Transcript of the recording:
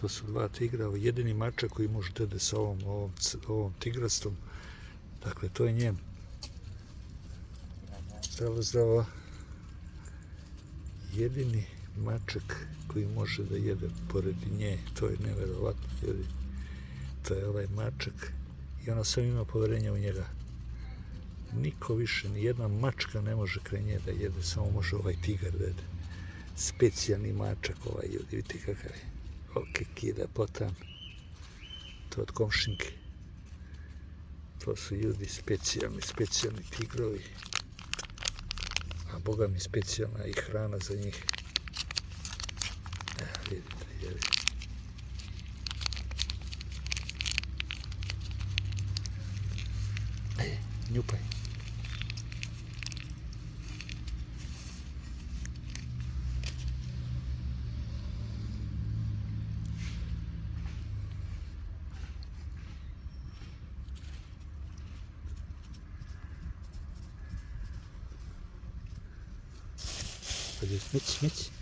To su dva tigra, jedini mačak koji može da ide sa ovom tigrastom. Dakle, to je njen. Zdravo, zdravo. Jedini mačak koji može da jede pored nje, to je neverovatno, ljudi. To je ovaj mačak i ona sam ima poverenja u njega. Niko više, ni jedna mačka ne može kraj nje da jede, samo može ovaj tigar da jede. Specijalni mačak ovaj, ljudi, vidite kakav je. Okeki, lepotan. To od komšinke. To su ljudi specijalni tigrovi. A boga mi specijalna i hrana za njih. Vidite, jeli. Njupaj. Smeć.